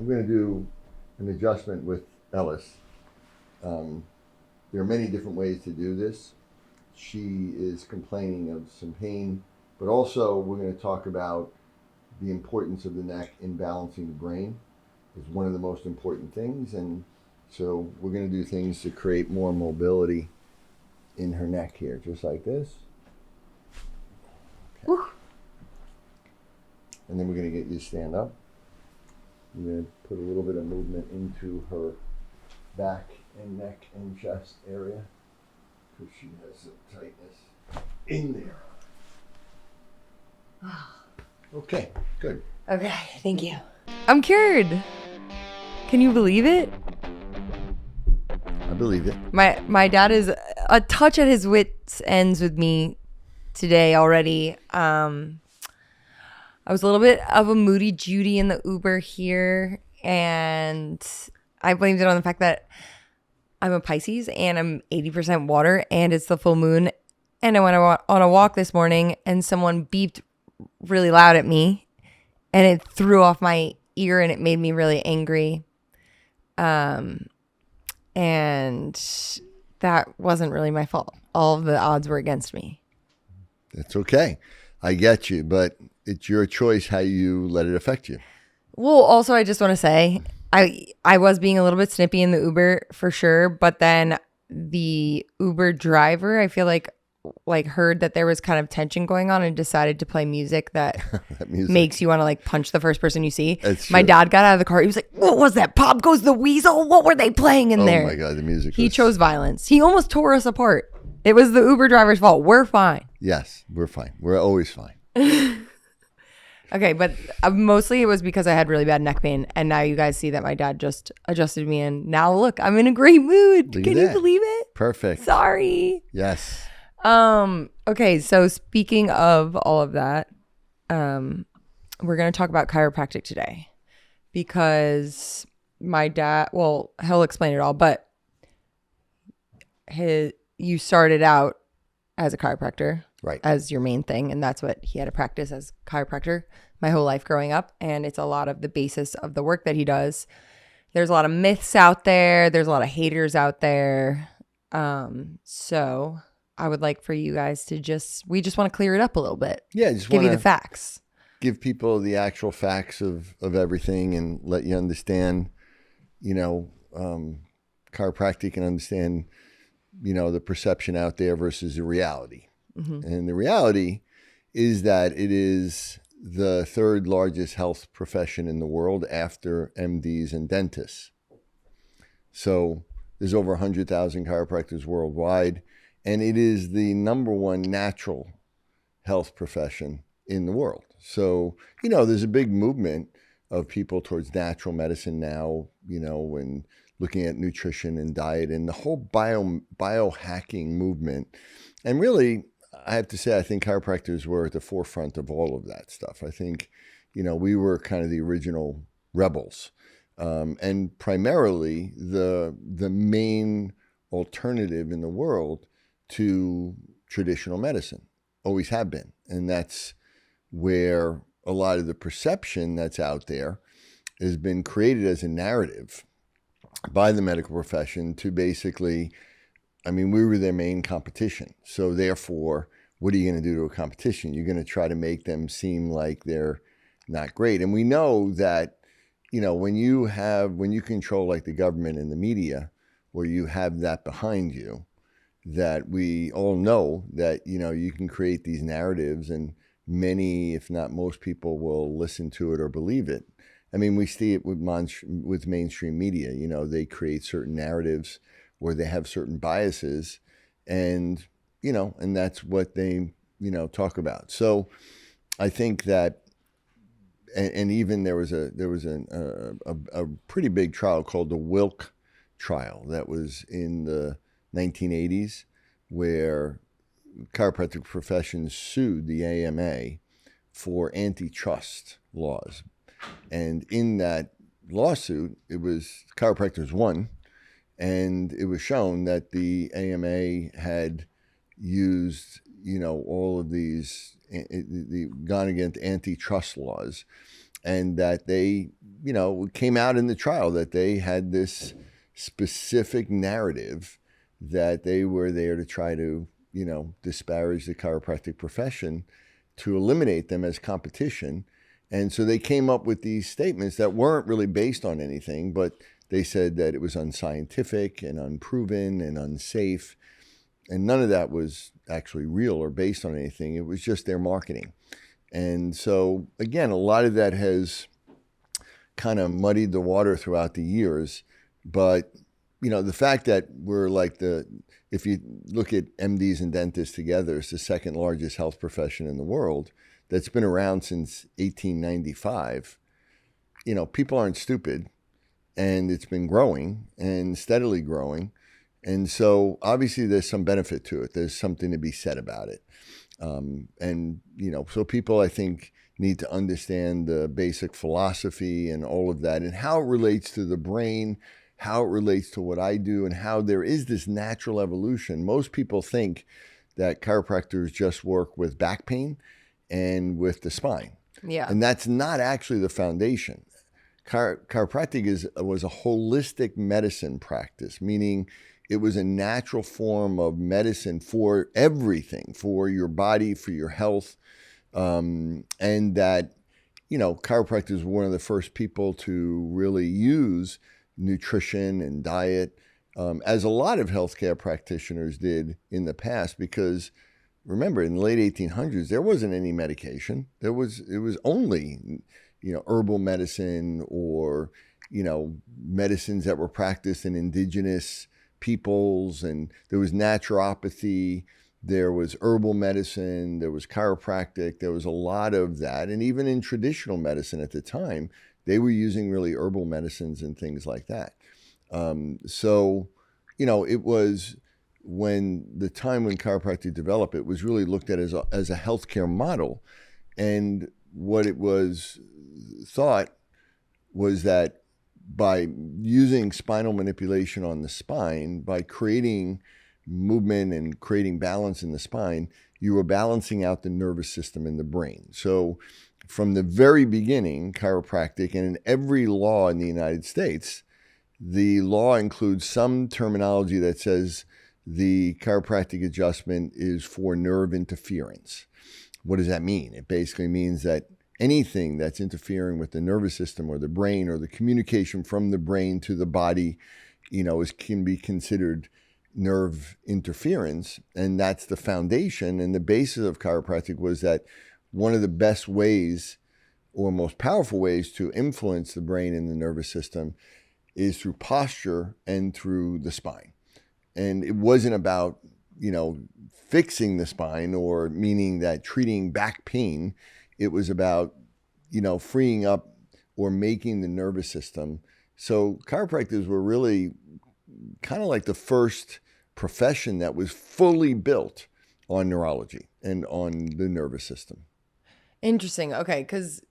I'm going to do an adjustment with Ellis. There are many different ways to do this. She is complaining of some pain, but also we're going to talk about the importance of the neck in balancing the brain is one of the most important things. And so we're going to do things to create more mobility in her neck here, just like this. Okay. And then we're going to get you to stand up. I'm going to put a little bit of movement into her back and neck and chest area because she has some tightness in there. Okay, good. Okay, thank you. I'm cured. Can you believe it? I believe it. My dad is a touch at his wits' ends with me today already. I was a little bit of a moody Judy in the Uber here, and I blamed it on the fact that I'm a Pisces and I'm 80% water and it's the full moon. And I went on a walk this morning and someone beeped really loud at me and it threw off my ear and it made me really angry. And that wasn't really my fault. All of the odds were against me. That's okay. I get you, but it's your choice how you let it affect you. Well, also, I just want to say, I was being a little bit snippy in the Uber for sure, but then the Uber driver, I feel like heard that there was kind of tension going on and decided to play music that makes you want to like punch the first person you see. My dad got out of the car. He was like, "What was that? Pop Goes the Weasel? What were they playing in there?" Oh my God, the music. He chose violence. He almost tore us apart. It was the Uber driver's fault. We're fine. Yes, we're fine. We're always fine. Okay, but mostly it was because I had really bad neck pain, and now you guys see that my dad just adjusted me, and now look, I'm in a great mood. Can you believe it? Perfect. Sorry. Yes. Okay, so speaking of all of that, we're going to talk about chiropractic today because my dad, well, he'll explain it all, but you started out as a chiropractor. Right. As your main thing. And that's what he had to practice as chiropractor my whole life growing up. And it's a lot of the basis of the work that he does. There's a lot of myths out there. There's a lot of haters out there. So I would like for you guys to we just want to clear it up a little bit. Yeah. Just give you the facts. Give people the actual facts of everything and let you understand, chiropractic and understand, the perception out there versus the reality. Mm-hmm. And the reality is that it is the third largest health profession in the world after MDs and dentists. So there's over 100,000 chiropractors worldwide, and it is the number one natural health profession in the world. So, there's a big movement of people towards natural medicine now, and looking at nutrition and diet and the whole biohacking movement. And really, I have to say, I think chiropractors were at the forefront of all of that stuff. I think, we were kind of the original rebels. And primarily the main alternative in the world to traditional medicine, always have been. And that's where a lot of the perception that's out there has been created as a narrative by the medical profession to basically, we were their main competition. So therefore, what are you going to do to a competition? You're going to try to make them seem like they're not great. And we know that, when you control like the government and the media, where you have that behind you, that we all know that, you can create these narratives and many, if not most people will listen to it or believe it. We see it with mainstream media. They create certain narratives where they have certain biases and that's what they, talk about. So I think that, and even there was a pretty big trial called the Wilk trial that was in the 1980s where chiropractic professions sued the AMA for antitrust laws. And in that lawsuit, it was chiropractors won, and it was shown that the AMA had used, all of these, gone against antitrust laws and that they, came out in the trial that they had this specific narrative that they were there to try to, disparage the chiropractic profession, to eliminate them as competition. And so they came up with these statements that weren't really based on anything, but they said that it was unscientific and unproven and unsafe. And none of that was actually real or based on anything. It was just their marketing. And so, again, a lot of that has kind of muddied the water throughout the years. But, the fact that we're like if you look at MDs and dentists together, it's the second largest health profession in the world that's been around since 1895. People aren't stupid, and it's been growing and steadily growing. And so obviously there's some benefit to it. There's something to be said about it. So people, I think, need to understand the basic philosophy and all of that and how it relates to the brain, how it relates to what I do, and how there is this natural evolution. Most people think that chiropractors just work with back pain and with the spine. Yeah. And that's not actually the foundation. Chiropractic was a holistic medicine practice, meaning it was a natural form of medicine for everything, for your body, for your health. And that, chiropractors were one of the first people to really use nutrition and diet, as a lot of healthcare practitioners did in the past, because remember, in the late 1800s, there wasn't any medication. It was only, herbal medicine or, medicines that were practiced in indigenous peoples, and there was naturopathy, there was herbal medicine, there was chiropractic, there was a lot of that. And even in traditional medicine at the time, they were using really herbal medicines and things like that. It was when the time when chiropractic developed, it was really looked at as a healthcare model. And what it was thought was that by using spinal manipulation on the spine, by creating movement and creating balance in the spine, you were balancing out the nervous system in the brain. So from the very beginning, chiropractic, and in every law in the United States, the law includes some terminology that says the chiropractic adjustment is for nerve interference. What does that mean? It basically means that anything that's interfering with the nervous system or the brain or the communication from the brain to the body, can be considered nerve interference. And that's the foundation. And the basis of chiropractic was that one of the best ways or most powerful ways to influence the brain and the nervous system is through posture and through the spine. And it wasn't about, fixing the spine or meaning that treating back pain. It was about, freeing up or making the nervous system. So chiropractors were really kind of like the first profession that was fully built on neurology and on the nervous system. Interesting. Okay. Because,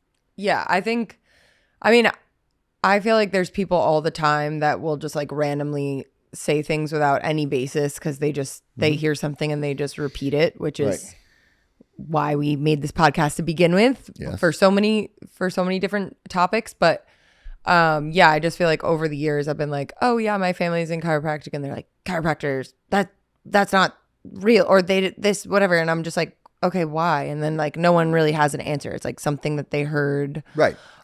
I feel like there's people all the time that will just like randomly say things without any basis because they hear something and they just repeat it, which is why we made this podcast to begin with. Yes. for so many different topics. But I just feel like over the years I've been like, oh yeah, my family's in chiropractic, and they're like, chiropractors, that's not real, or they this whatever, and I'm just like, okay, why? And then like no one really has an answer. It's like something that they heard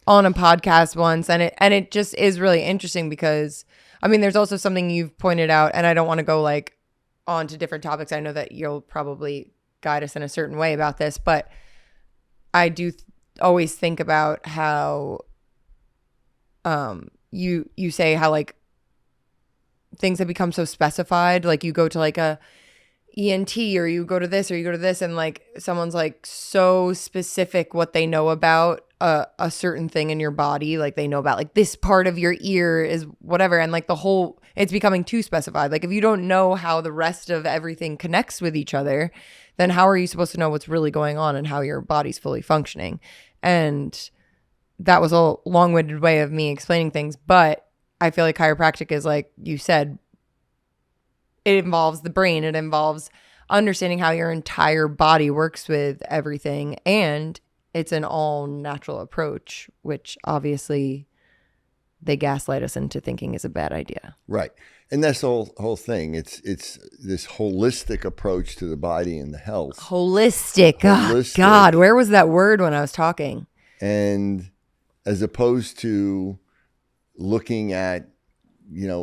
on a podcast once, and it just is really interesting because there's also something you've pointed out, and I don't want to go like on to different topics. I know that you'll probably guide us in a certain way about this, but I do always think about how you say how like things have become so specified, like you go to like a ENT or you go to this or you go to this, and like someone's like so specific what they know about a certain thing in your body, like they know about like this part of your ear is whatever, and like it's becoming too specified. Like if you don't know how the rest of everything connects with each other, then how are you supposed to know what's really going on and how your body's fully functioning? And that was a long-winded way of me explaining things, but I feel like chiropractic is, like you said, it involves the brain. It involves understanding how your entire body works with everything. And it's an all natural approach, which obviously they gaslight us into thinking is a bad idea. Right. And that's the whole thing. It's this holistic approach to the body and the health. Holistic. Holistic. God, where was that word when I was talking? And as opposed to looking at,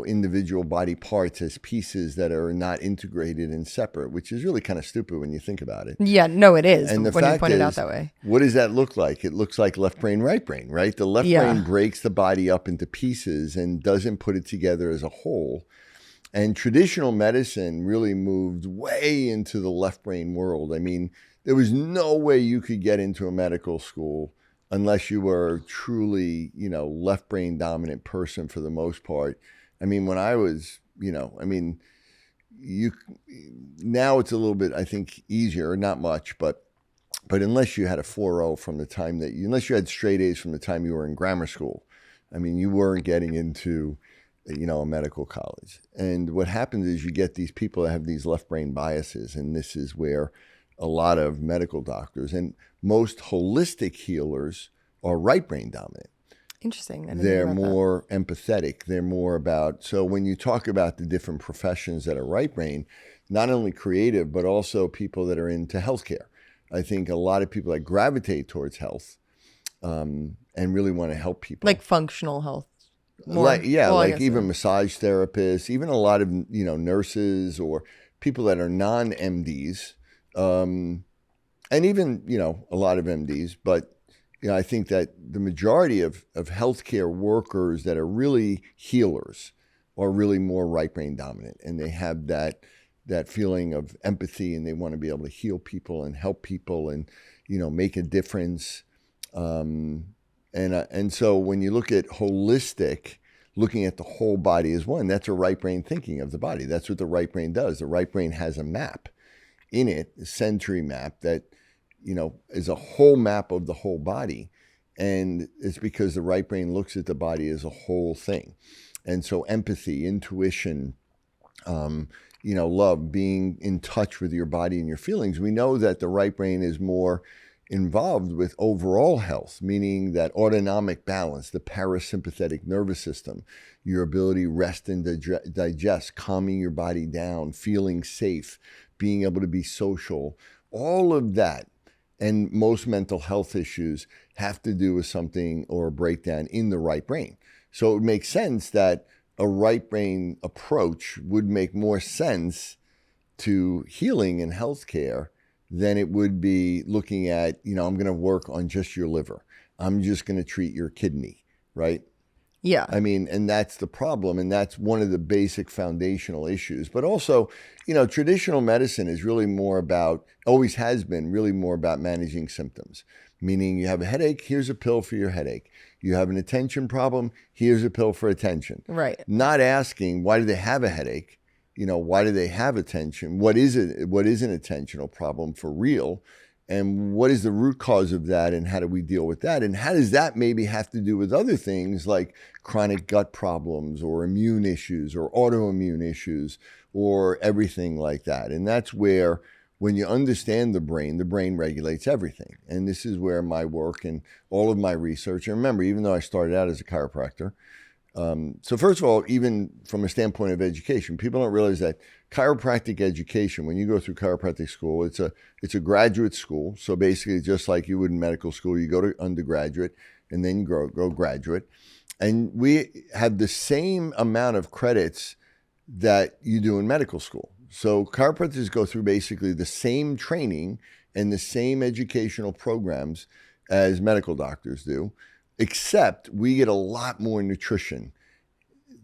individual body parts as pieces that are not integrated and separate, which is really kind of stupid when you think about it. Yeah, no, it is. And the when you fact point it out is, that way. what does that look like? It looks like left brain, right brain, right? The left brain breaks the body up into pieces and doesn't put it together as a whole. And traditional medicine really moved way into the left brain world. I mean, there was no way you could get into a medical school unless you were truly, left brain dominant person for the most part. I mean, when I was, now it's a little bit, I think, easier, not much, but unless you had a 4.0 from the time unless you had straight A's from the time you were in grammar school, I mean, you weren't getting into, a medical college. And what happens is you get these people that have these left brain biases, and this is where a lot of medical doctors and most holistic healers are right brain dominant. Interesting. They're more empathetic. They're more about, so when you talk about the different professions that are right brain, not only creative, but also people that are into healthcare. I think a lot of people that gravitate towards health and really want to help people. Like functional health. Even massage therapists, even a lot of, nurses or people that are non-MDs, and even, a lot of MDs, but I think that the majority of healthcare workers that are really healers are really more right brain dominant, and they have that feeling of empathy, and they want to be able to heal people and help people and make a difference. And so when you look at holistic, looking at the whole body as one, that's a right brain thinking of the body. That's what the right brain does. The right brain has a map in it, a sensory map that is a whole map of the whole body. And it's because the right brain looks at the body as a whole thing. And so empathy, intuition, love, being in touch with your body and your feelings. We know that the right brain is more involved with overall health, meaning that autonomic balance, the parasympathetic nervous system, your ability to rest and digest, calming your body down, feeling safe, being able to be social, all of that. And most mental health issues have to do with something or a breakdown in the right brain. So it would make sense that a right brain approach would make more sense to healing and healthcare than it would be looking at, I'm going to work on just your liver. I'm just going to treat your kidney, right? Yeah. I mean, and that's the problem. And that's one of the basic foundational issues. But also, traditional medicine is really more about, always has been really more about managing symptoms. Meaning you have a headache, here's a pill for your headache. You have an attention problem, here's a pill for attention. Right. Not asking, why do they have a headache? Why do they have attention? What is it? What is an attentional problem for real? And what is the root cause of that? And how do we deal with that? And how does that maybe have to do with other things like chronic gut problems or immune issues or autoimmune issues or everything like that? And that's where, when you understand the brain regulates everything. And this is where my work and all of my research, and remember, even though I started out as a chiropractor, so first of all, even from a standpoint of education, people don't realize that chiropractic education, when you go through chiropractic school, it's a graduate school. So basically, just like you would in medical school, you go to undergraduate and then you go graduate. And we have the same amount of credits that you do in medical school. So chiropractors go through basically the same training and the same educational programs as medical doctors do. Except we get a lot more nutrition.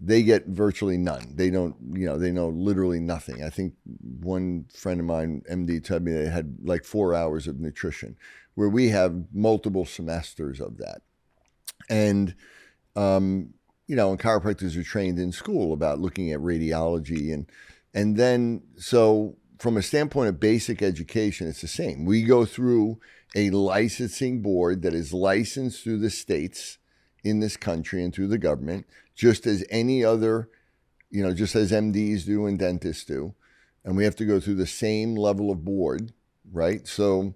They get virtually none. They don't, they know literally nothing. I think one friend of mine, MD, told me they had like 4 hours of nutrition, where we have multiple semesters of that. And, and chiropractors are trained in school about looking at radiology. And then, so from a standpoint of basic education, it's the same. We go through a licensing board that is licensed through the states in this country and through the government, just as any other, just as MDs do and dentists do. And we have to go through the same level of board, right? So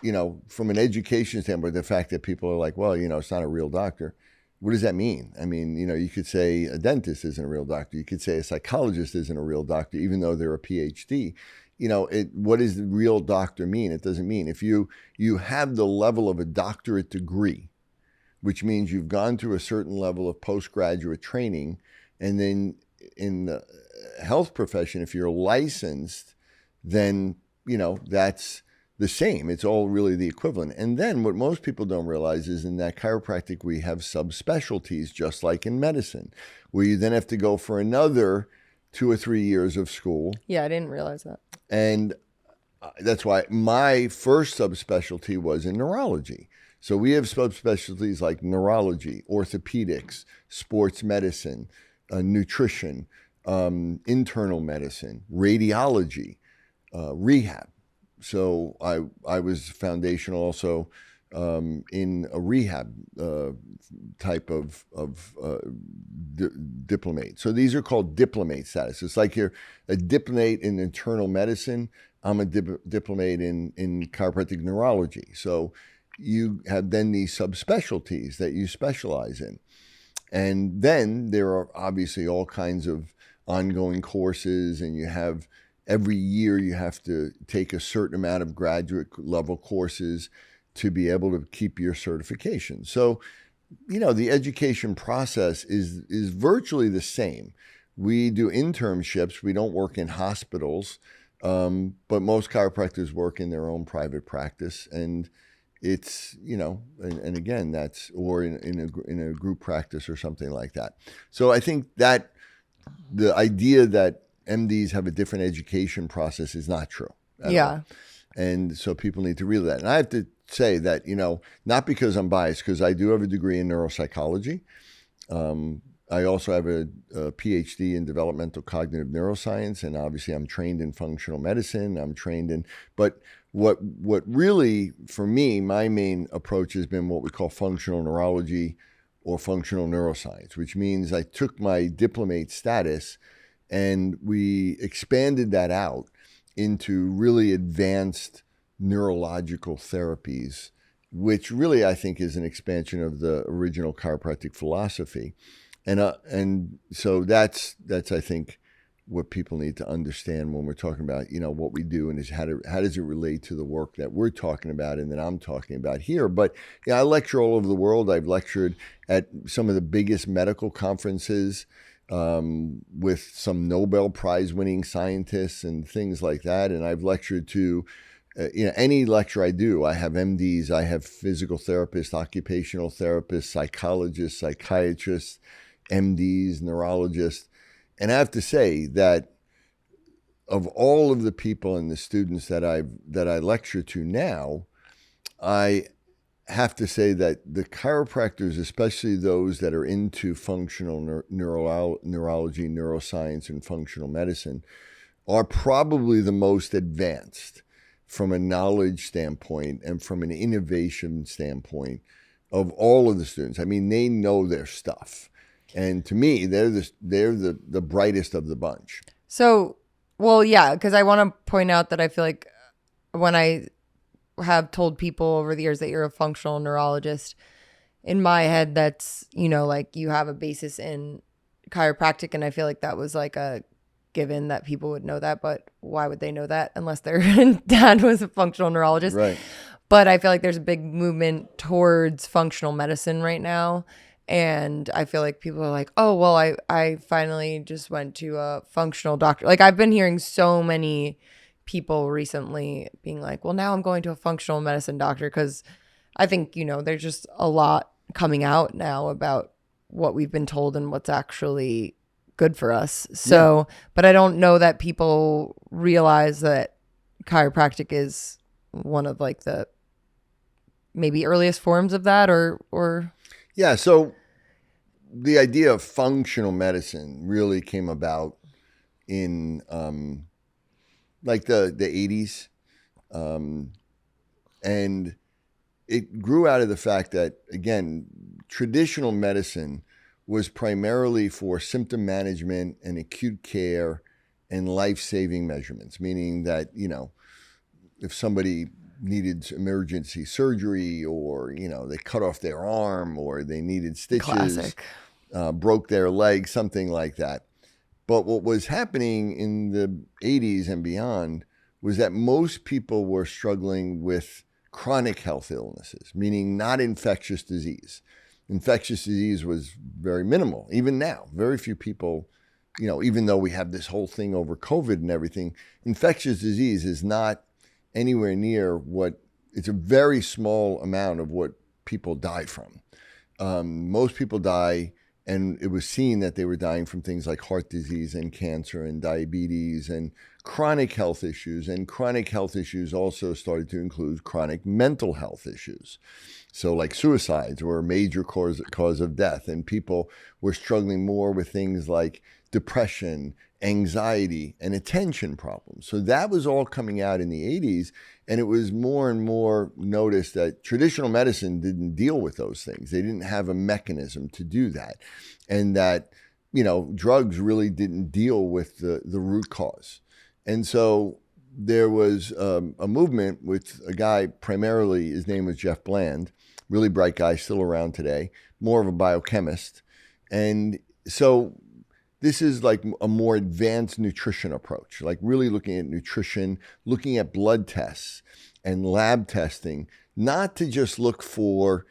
from an education standpoint, the fact that people are like, well, it's not a real doctor. What does that mean? I mean, you could say a dentist isn't a real doctor. You could say a psychologist isn't a real doctor, even though they're a PhD. What does the real doctor mean? It doesn't mean if you have the level of a doctorate degree, which means you've gone through a certain level of postgraduate training, and then in the health profession, if you're licensed, then that's the same. It's all really the equivalent. And then what most people don't realize is in that chiropractic, we have subspecialties, just like in medicine, where you then have to go for another 2 or 3 years of school. Yeah, I didn't realize that. And that's why my first subspecialty was in neurology. So we have subspecialties like neurology, orthopedics, sports medicine, nutrition, internal medicine, radiology, rehab. So I was foundational also in a rehab type of diplomate. So these are called diplomate status. It's like you're a diplomate in internal medicine. I'm a diplomate in chiropractic neurology. So you have then these subspecialties that you specialize in. And then there are obviously all kinds of ongoing courses, and you have every year you have to take a certain amount of graduate level courses to be able to keep your certification. So, the education process is virtually the same. We do internships. We don't work in hospitals, but most chiropractors work in their own private practice. And it's, and again, that's, or in a group practice or something like that. So I think that the idea that MDs have a different education process is not true. Yeah. And so people need to realize that. And I have to say that, not because I'm biased, because I do have a degree in neuropsychology. I also have a PhD in developmental cognitive neuroscience, and obviously I'm trained in functional medicine. But what really, for me, my main approach has been what we call functional neurology or functional neuroscience, which means I took my diplomate status and we expanded that out into really advanced neurological therapies, which really I think is an expansion of the original chiropractic philosophy. And so that's I think what people need to understand when we're talking about what we do, and is how does it relate to the work that we're talking about and that I'm talking about here. But I lecture all over the world. I've lectured at some of the biggest medical conferences with some Nobel Prize winning scientists and things like that. And I've lectured to any lecture I do, I have MDs, I have physical therapists, occupational therapists, psychologists, psychiatrists, MDs, neurologists. And I have to say that of all of the people and the students that I lecture to now, I have to say that the chiropractors, especially those that are into functional neurology, neuroscience, and functional medicine, are probably the most advanced from a knowledge standpoint and from an innovation standpoint of all of the students. I mean, they know their stuff. And to me, they're the brightest of the bunch. So, well, yeah, because I want to point out that I feel like when I have told people over the years that you're a functional neurologist, in my head, that's, like you have a basis in chiropractic. And I feel like that was like a given that people would know that. But why would they know that unless their dad was a functional neurologist? Right. But I feel like there's a big movement towards functional medicine right now. And I feel like people are like, oh, well, I finally just went to a functional doctor. Like I've been hearing so many people recently being like, well, now I'm going to a functional medicine doctor, because I think, there's just a lot coming out now about what we've been told and what's actually good for us. So, yeah. But I don't know that people realize that chiropractic is one of like the maybe earliest forms of that or. Yeah, so the idea of functional medicine really came about in like the 80s. And it grew out of the fact that, again, traditional medicine was primarily for symptom management and acute care and life-saving measurements, meaning that, if somebody needed emergency surgery, or, they cut off their arm, or they needed stitches, Classic. Broke their leg, something like that. But what was happening in the 80s and beyond was that most people were struggling with chronic health illnesses, meaning not infectious disease. Infectious disease was very minimal. Even now, very few people, even though we have this whole thing over COVID and everything, infectious disease is not anywhere near it's a very small amount of what people die from. Most people die, and it was seen that they were dying from things like heart disease and cancer and diabetes and chronic health issues. And chronic health issues also started to include chronic mental health issues. So like suicides were a major cause of death, and people were struggling more with things like depression, anxiety, and attention problems. So that was all coming out in the 80s, and it was more and more noticed that traditional medicine didn't deal with those things. They didn't have a mechanism to do that, and that, drugs really didn't deal with the root cause. And so there was a movement with a guy, primarily, his name was Jeff Bland, really bright guy, still around today, more of a biochemist. And so this is like a more advanced nutrition approach, like really looking at nutrition, looking at blood tests and lab testing, not to just look for,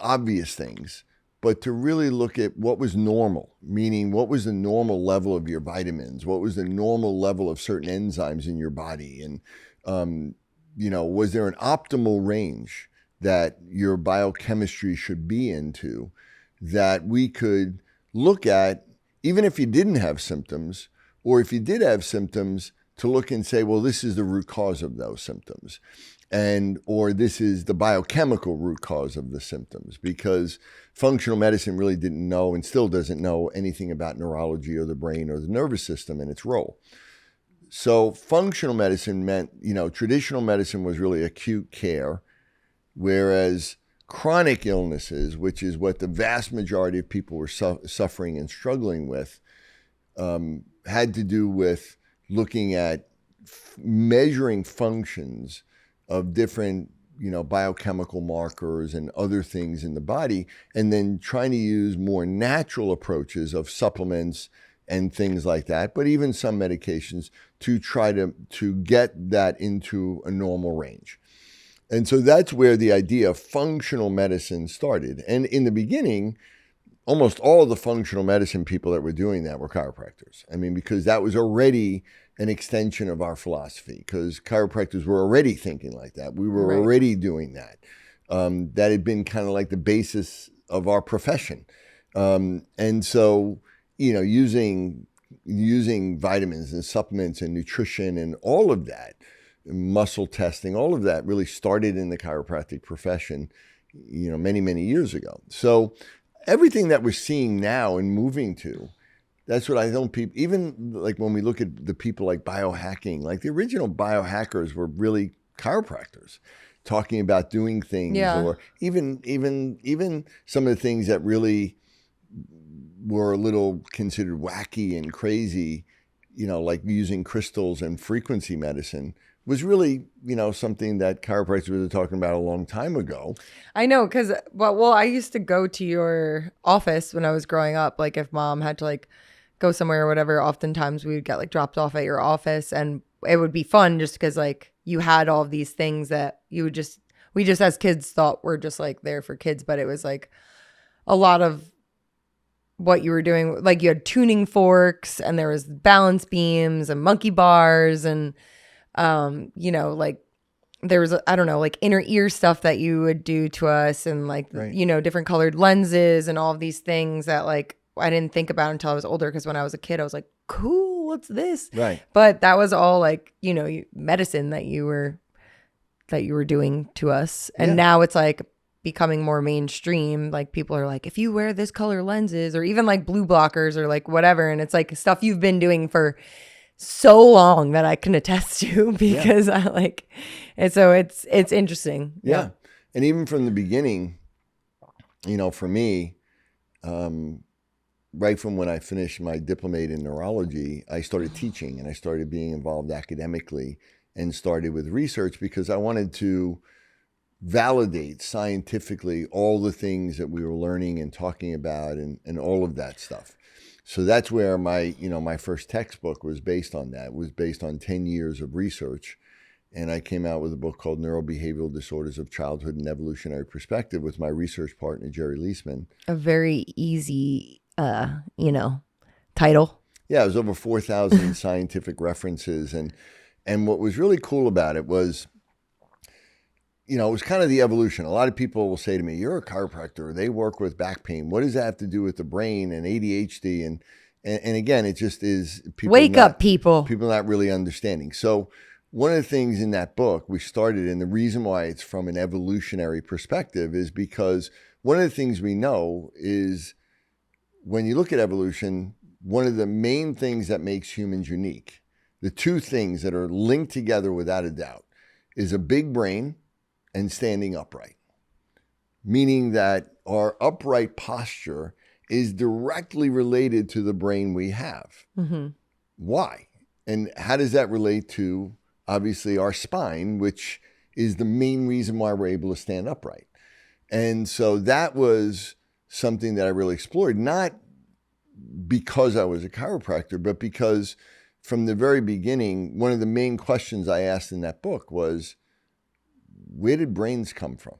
obvious things, but to really look at what was normal, meaning what was the normal level of your vitamins, what was the normal level of certain enzymes in your body, and, was there an optimal range that your biochemistry should be into that we could look at, even if you didn't have symptoms, or if you did have symptoms, to look and say, well, this is the root cause of those symptoms, or this is the biochemical root cause of the symptoms, because functional medicine really didn't know, and still doesn't know, anything about neurology or the brain or the nervous system and its role. So functional medicine meant, traditional medicine was really acute care, whereas chronic illnesses, which is what the vast majority of people were suffering and struggling with, had to do with looking at measuring functions of different, biochemical markers and other things in the body, and then trying to use more natural approaches of supplements and things like that, but even some medications to try to get that into a normal range. And so that's where the idea of functional medicine started. And in the beginning, almost all of the functional medicine people that were doing that were chiropractors. I mean, because that was already an extension of our philosophy, because chiropractors were already thinking like that. We were already doing that. That had been kind of like the basis of our profession. And so, using vitamins and supplements and nutrition and all of that, muscle testing, all of that really started in the chiropractic profession, many, many years ago. So everything that we're seeing now and moving to, that's what I don't, people, even like when we look at the people like biohacking, like the original biohackers were really chiropractors talking about doing things, or even some of the things that really were a little considered wacky and crazy, like using crystals and frequency medicine, was really, something that chiropractors were talking about a long time ago. I know, because, I used to go to your office when I was growing up. Like if mom had to go somewhere or whatever, oftentimes we would get dropped off at your office, and it would be fun just because you had all of these things that we just as kids thought were just there for kids, but it was a lot of what you were doing. Like you had tuning forks, and there was balance beams and monkey bars, and there was, I don't know, inner ear stuff that you would do to us, and different colored lenses and all of these things that I didn't think about until I was older. Because when I was a kid, I was like, cool, what's this? Right. But that was all medicine that you were doing to us. And now it's becoming more mainstream. People are if you wear this color lenses, or even blue blockers, or whatever. And it's stuff you've been doing for so long that I can attest to, because and so it's interesting. Yeah. And even from the beginning, for me, right from when I finished my diplomate in neurology, I started teaching, and I started being involved academically and started with research because I wanted to validate scientifically all the things that we were learning and talking about and all of that stuff. So that's where my first textbook was based on that. It was based on 10 years of research. And I came out with a book called Neurobehavioral Disorders of Childhood and Evolutionary Perspective with my research partner, Jerry Leisman. A very easy, title. Yeah, it was over 4,000 scientific references. And what was really cool about it was, it was kind of the evolution. A lot of people will say to me, you're a chiropractor. They work with back pain. What does that have to do with the brain and ADHD? And again, it just is people. Wake up, people. People not really understanding. So one of the things in that book we started, and the reason why it's from an evolutionary perspective is because one of the things we know is when you look at evolution, one of the main things that makes humans unique, the two things that are linked together without a doubt, is a big brain and standing upright, meaning that our upright posture is directly related to the brain we have. Mm-hmm. Why? And how does that relate to, obviously, our spine, which is the main reason why we're able to stand upright? And so that was something that I really explored, not because I was a chiropractor, but because from the very beginning, one of the main questions I asked in that book was, where did brains come from?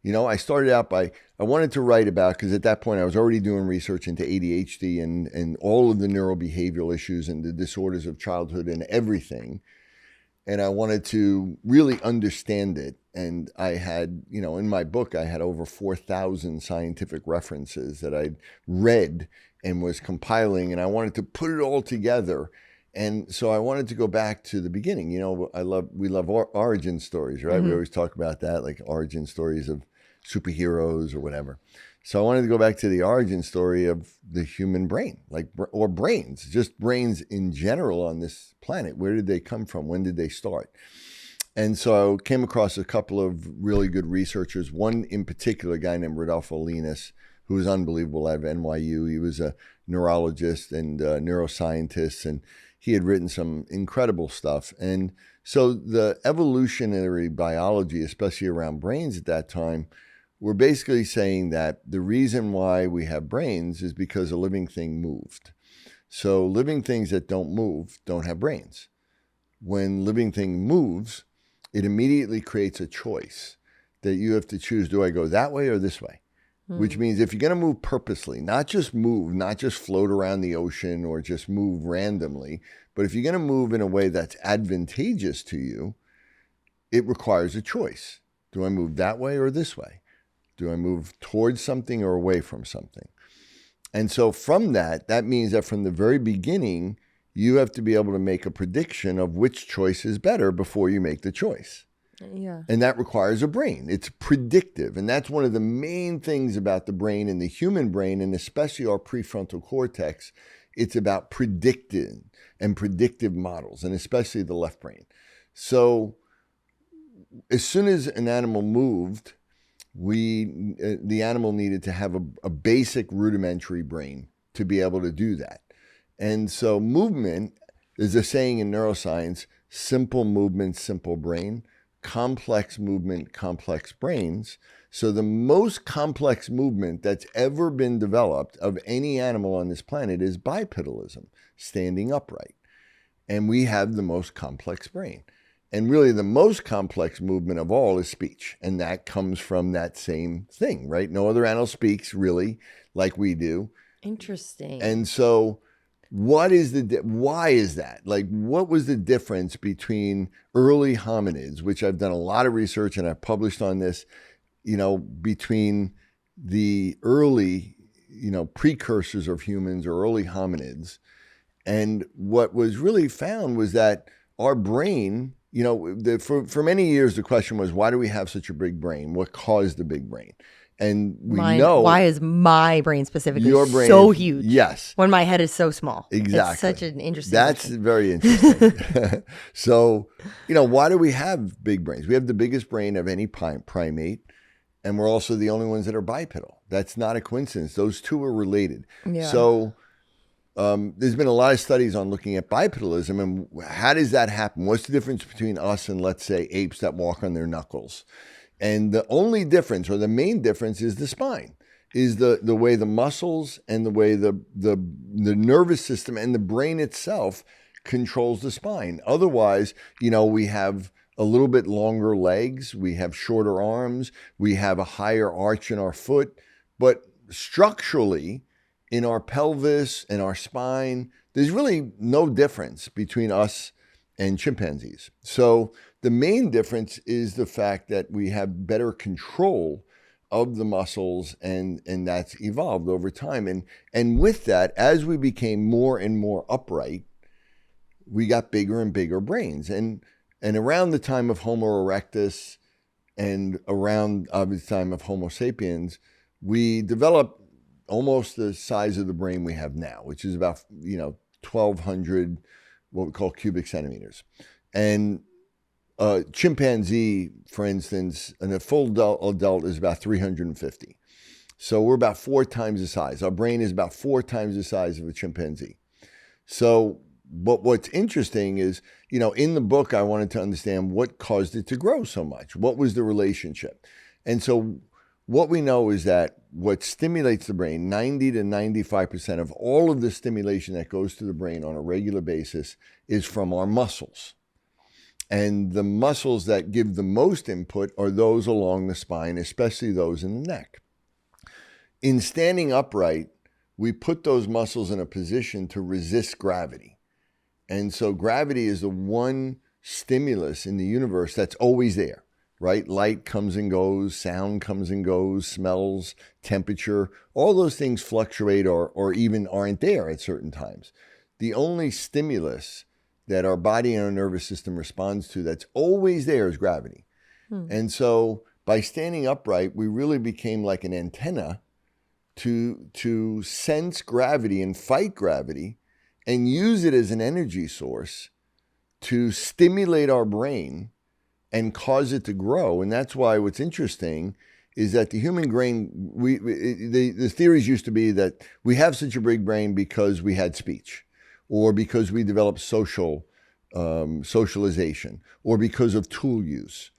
I started out I wanted to write about, because at that point I was already doing research into ADHD and all of the neurobehavioral issues and the disorders of childhood and everything. And I wanted to really understand it. And I had, in my book, I had over 4,000 scientific references that I'd read and was compiling, and I wanted to put it all together. And so I wanted to go back to the beginning. We love origin stories, right? Mm-hmm. We always talk about that, like origin stories of superheroes or whatever. So I wanted to go back to the origin story of the human brain, or brains, just brains in general on this planet. Where did they come from? When did they start? And so I came across a couple of really good researchers. One in particular, a guy named Rodolfo Linus, who was unbelievable out of NYU. He was a neurologist and a neuroscientist, and he had written some incredible stuff. And so the evolutionary biology, especially around brains at that time, were basically saying that the reason why we have brains is because a living thing moved. So living things that don't move don't have brains. When living thing moves, it immediately creates a choice that you have to choose, do I go that way or this way? Which means if you're going to move purposely, not just float around the ocean or just move randomly, but if you're going to move in a way that's advantageous to you, it requires a choice. Do I move that way or this way? Do I move towards something or away from something? And so from that means that from the very beginning, you have to be able to make a prediction of which choice is better before you make the choice. Yeah. And that requires a brain. It's predictive. And that's one of the main things about the brain and the human brain, and especially our prefrontal cortex. It's about predicting and predictive models, and especially the left brain. So as soon as an animal moved, the animal needed to have a basic rudimentary brain to be able to do that. And so movement, there's a saying in neuroscience, simple movement, simple brain. Complex movement, complex brains. So the most complex movement that's ever been developed of any animal on this planet is bipedalism, standing upright. And we have the most complex brain. And really the most complex movement of all is speech. And that comes from that same thing, right? No other animal speaks really like we do. Interesting. And so why is that? Like, what was the difference between early hominids, which I've done a lot of research and I've published on this, between the early, precursors of humans or early hominids. And what was really found was that our brain, for many years, the question was, why do we have such a big brain? What caused the big brain? And why is my brain specifically your brain so huge? Yes. When my head is so small. Exactly. It's such an interesting That's question. very interesting. So, why do we have big brains? We have the biggest brain of any primate, and we're also the only ones that are bipedal. That's not a coincidence. Those two are related. Yeah. So there's been a lot of studies on looking at bipedalism and how does that happen? What's the difference between us and, let's say, apes that walk on their knuckles? And the only difference, or the main difference, is the spine, is the way the muscles and the way the nervous system and the brain itself controls the spine. Otherwise, we have a little bit longer legs, we have shorter arms, we have a higher arch in our foot, but structurally, in our pelvis and our spine, there's really no difference between us and chimpanzees. So the main difference is the fact that we have better control of the muscles, and that's evolved over time. And with that, as we became more and more upright, we got bigger and bigger brains. And around the time of Homo erectus and around the time of Homo sapiens, we developed almost the size of the brain we have now, which is about 1,200 what we call cubic centimeters. And a chimpanzee, for instance, and a full adult is about 350. So we're about 4 times the size. Our brain is about 4 times the size of a chimpanzee. So, but what's interesting is, in the book, I wanted to understand what caused it to grow so much. What was the relationship? And so what we know is that what stimulates the brain, 90 to 95% of all of the stimulation that goes to the brain on a regular basis is from our muscles. And the muscles that give the most input are those along the spine, especially those in the neck. In standing upright, we put those muscles in a position to resist gravity. And so gravity is the one stimulus in the universe that's always there, right? Light comes and goes, sound comes and goes, smells, temperature, all those things fluctuate or even aren't there at certain times. The only stimulus that our body and our nervous system responds to that's always there is gravity. And so by standing upright, we really became like an antenna to sense gravity and fight gravity and use it as an energy source to stimulate our brain and cause it to grow. And that's why what's interesting is that the human brain, the theories used to be that we have such a big brain because we had speech, or because we developed socialization, or because of tool use.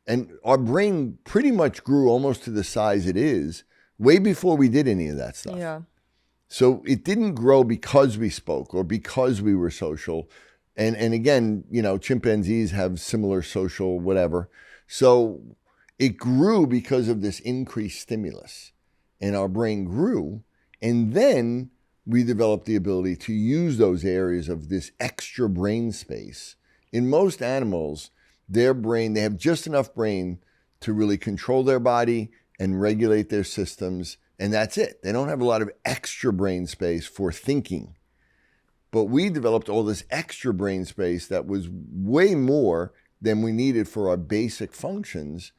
And our brain pretty much grew almost to the size it is way before we did any of that stuff. Yeah. So it didn't grow because we spoke or because we were social. And again, chimpanzees have similar social whatever. So it grew because of this increased stimulus. And our brain grew. And then we developed the ability to use those areas of this extra brain space. In most animals, their brain, they have just enough brain to really control their body and regulate their systems. And that's it. They don't have a lot of extra brain space for thinking. But we developed all this extra brain space that was way more than we needed for our basic functions.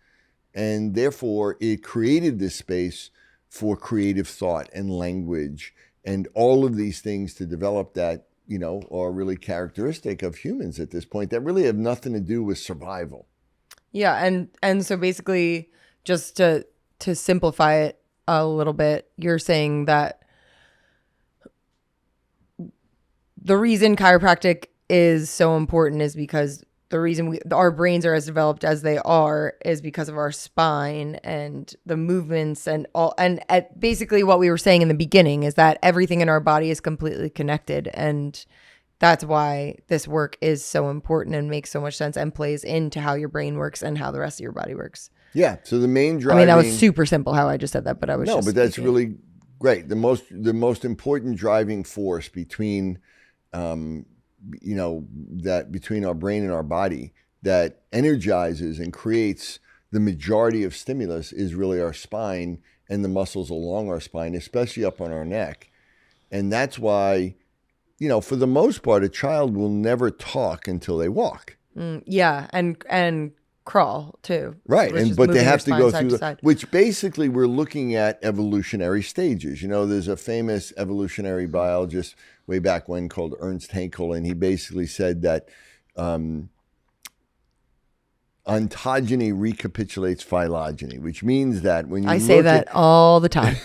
And therefore, it created this space for creative thought and language and all of these things to develop that, are really characteristic of humans at this point that really have nothing to do with survival. Yeah. And so basically, just to simplify it a little bit, you're saying that the reason chiropractic is so important is because the reason our brains are as developed as they are is because of our spine and the movements and all. And basically what we were saying in the beginning is that everything in our body is completely connected. And that's why this work is so important and makes so much sense and plays into how your brain works and how the rest of your body works. Yeah. So the main driving... that was super simple how I just said that, but I was but that's really great. The most important driving force between... that between our brain and our body that energizes and creates the majority of stimulus is really our spine and the muscles along our spine, especially up on our neck. And that's why, for the most part, a child will never talk until they walk. Yeah. And crawl too. Right. But they have to go through which basically we're looking at evolutionary stages. There's a famous evolutionary biologist way back when called Ernst Haeckel, and he basically said that ontogeny recapitulates phylogeny, which means that when you say that all the time.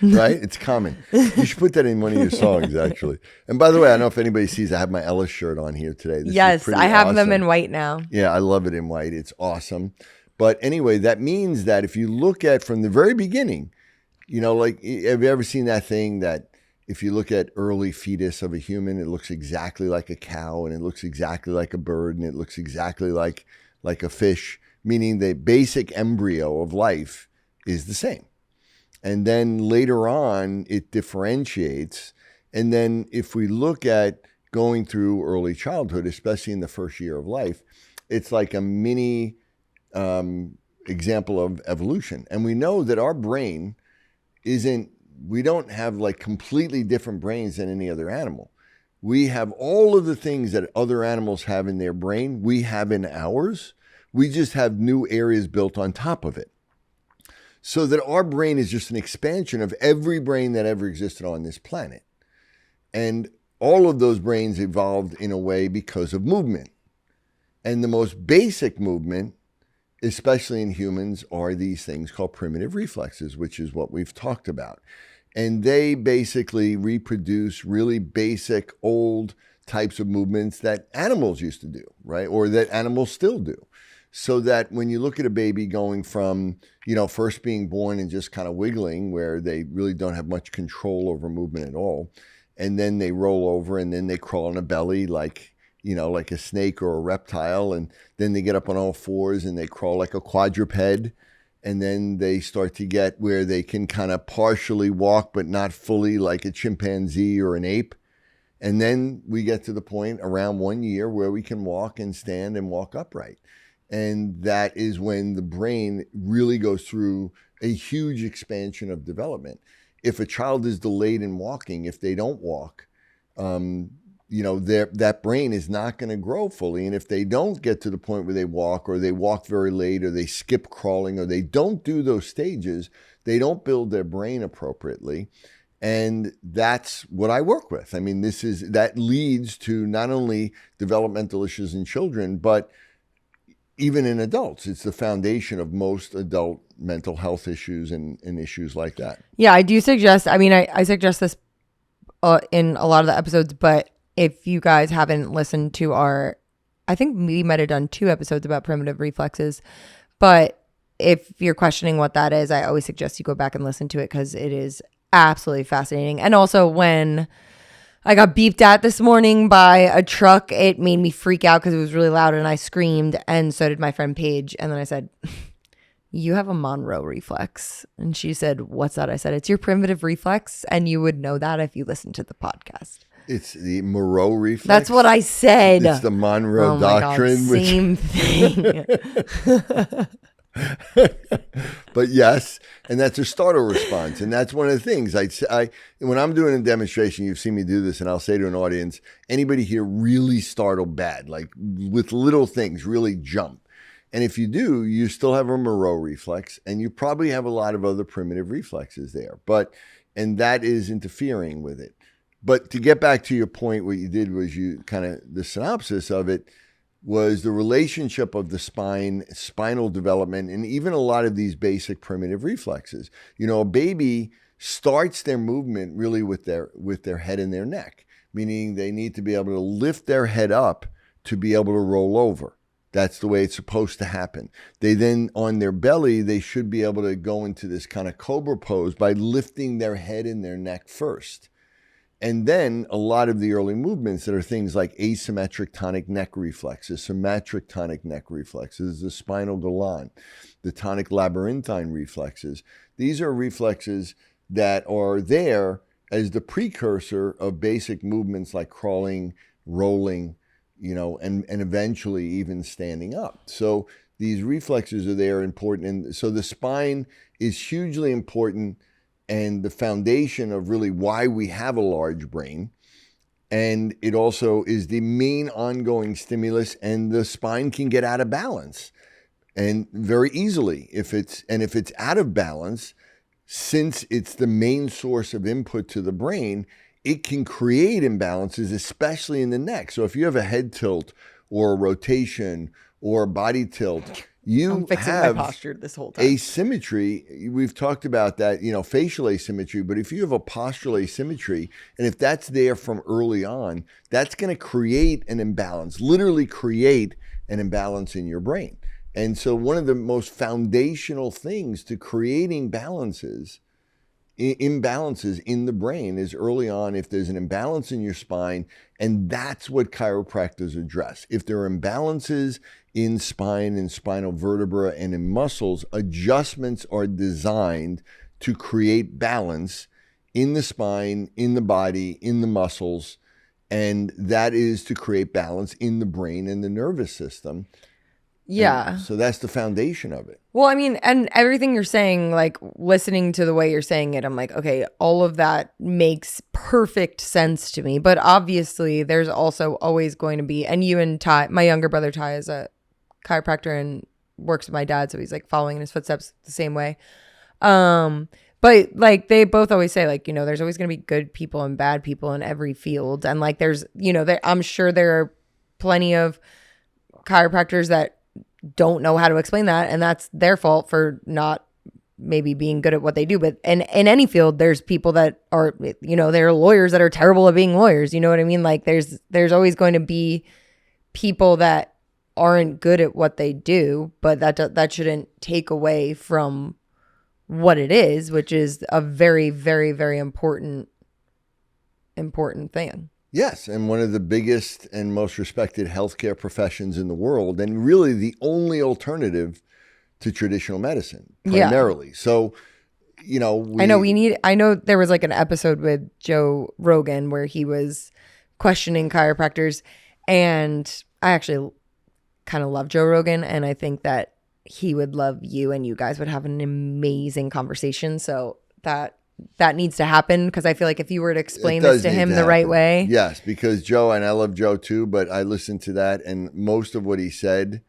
right? It's common. You should put that in one of your songs, actually. And by the way, I don't know if anybody sees, I have my Ellis shirt on here today. This Yes, is pretty I have them awesome. in white now. Yeah, I love it in white. It's awesome. But anyway, that means that if you look at from the very beginning, like, have you ever seen that thing that if you look at early fetus of a human, it looks exactly like a cow, and it looks exactly like a bird, and it looks exactly like a fish, meaning the basic embryo of life is the same. And then later on, it differentiates. And then if we look at going through early childhood, especially in the first year of life, it's like a mini example of evolution. And we know that our brain we don't have like completely different brains than any other animal. We have all of the things that other animals have in their brain, we have in ours. We just have new areas built on top of it. So that our brain is just an expansion of every brain that ever existed on this planet. And all of those brains evolved in a way because of movement. And the most basic movement, especially in humans, are these things called primitive reflexes, which is what we've talked about. And they basically reproduce really basic old types of movements that animals used to do, right? Or that animals still do. So that when you look at a baby going from, first being born and just kind of wiggling, where they really don't have much control over movement at all, and then they roll over and then they crawl on a belly like a snake or a reptile, and then they get up on all fours and they crawl like a quadruped, and then they start to get where they can kind of partially walk but not fully, like a chimpanzee or an ape. And then we get to the point around 1 year where we can walk and stand and walk upright. And that is when the brain really goes through a huge expansion of development. If a child is delayed in walking, if they don't walk, that brain is not going to grow fully. And if they don't get to the point where they walk, or they walk very late, or they skip crawling, or they don't do those stages, they don't build their brain appropriately. And that's what I work with. I mean, that leads to not only developmental issues in children, but even in adults. It's the foundation of most adult mental health issues and issues like that. Yeah, I do suggest, I suggest this in a lot of the episodes, but if you guys haven't listened to I think we might have done 2 episodes about primitive reflexes, but if you're questioning what that is, I always suggest you go back and listen to it, because it is absolutely fascinating. And also, when I got beeped at this morning by a truck, it made me freak out because it was really loud, and I screamed, and so did my friend Paige. And then I said, "You have a Monroe reflex." And she said, "What's that?" I said, "It's your primitive reflex, and you would know that if you listened to the podcast." It's the Monroe reflex. That's what I said. It's the Monroe doctrine. God, same thing. But yes, and that's a startle response. And that's one of the things when I'm doing a demonstration, you've seen me do this, and I'll say to an audience, anybody here really startled bad, like with little things, really jump. And if you do, you still have a Monroe reflex, and you probably have a lot of other primitive reflexes there. And that is interfering with it. But to get back to your point, what you did was the synopsis of it was the relationship of the spinal development, and even a lot of these basic primitive reflexes. A baby starts their movement really with their head and their neck, meaning they need to be able to lift their head up to be able to roll over. That's the way it's supposed to happen. They then, on their belly, they should be able to go into this kind of cobra pose by lifting their head and their neck first. And then a lot of the early movements that are things like asymmetric tonic neck reflexes, symmetric tonic neck reflexes, the spinal galan, the tonic labyrinthine reflexes. These are reflexes that are there as the precursor of basic movements like crawling, rolling, and eventually even standing up. So these reflexes are there, important. And so the spine is hugely important and the foundation of really why we have a large brain. And it also is the main ongoing stimulus, and the spine can get out of balance, and very easily. If it's out of balance, since it's the main source of input to the brain, it can create imbalances, especially in the neck. So if you have a head tilt or a rotation or a body tilt, I'm You fixing my have posture this whole time. asymmetry. We've talked about that, facial asymmetry, but if you have a postural asymmetry, and if that's there from early on, that's going to create an imbalance, literally create an imbalance in your brain. And so one of the most foundational things to creating imbalances in the brain is early on if there's an imbalance in your spine, and that's what chiropractors address. If there are imbalances in spine and spinal vertebra and in muscles, adjustments are designed to create balance in the spine, in the body, in the muscles, and that is to create balance in the brain and the nervous system. Yeah. And so that's the foundation of it. Well, I mean, and everything you're saying, like listening to the way you're saying it, I'm like, okay, all of that makes perfect sense to me. But obviously, there's also always going to be, and you and Ty, my younger brother Ty, is a chiropractor and works with my dad, so he's like following in his footsteps the same way. But like they both always say, like, there's always going to be good people and bad people in every field, and like there's, I'm sure there are plenty of chiropractors that don't know how to explain that, and that's their fault for not maybe being good at what they do. But in any field, there's people that are, there are lawyers that are terrible at being lawyers. You know what I mean? Like there's always going to be people that aren't good at what they do, but that shouldn't take away from what it is, which is a very, very, very important thing. Yes, and one of the biggest and most respected healthcare professions in the world, and really the only alternative to traditional medicine, primarily. Yeah. So, I know there was like an episode with Joe Rogan where he was questioning chiropractors, and I actually kind of love Joe Rogan, and I think that he would love you, and you guys would have an amazing conversation. So that needs to happen, because I feel like if you were to explain this to him the right way. Yes, because Joe, and I love Joe too, but I listened to that, and most of what he said,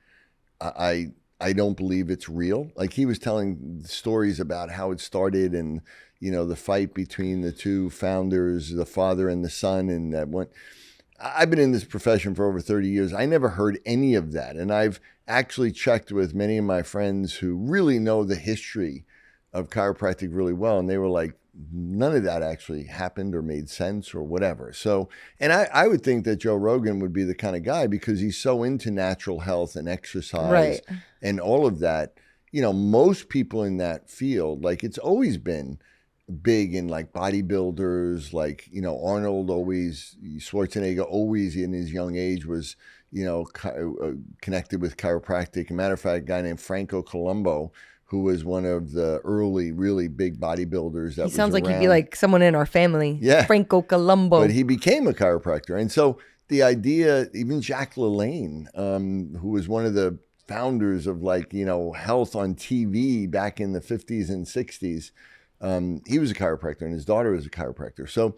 I don't believe it's real. Like, he was telling stories about how it started, and the fight between the two founders, the father and the son, and that one. I've been in this profession for over 30 years. I never heard any of that, and I've actually checked with many of my friends who really know the history of chiropractic really well, and they were like, none of that actually happened or made sense or whatever. So, and I would think that Joe Rogan would be the kind of guy, because he's so into natural health and exercise, right, and all of that. Most people in that field, like, it's always been big in like bodybuilders, like, Arnold always, Schwarzenegger always in his young age was, connected with chiropractic. As a matter of fact, a guy named Franco Columbu, who was one of the early, really big bodybuilders. He sounds like he'd be like someone in our family. Yeah. Franco Columbu. But he became a chiropractor. And so the idea, even Jacques LaLanne, who was one of the founders of health on TV back in the 50s and 60s, he was a chiropractor, and his daughter was a chiropractor. So,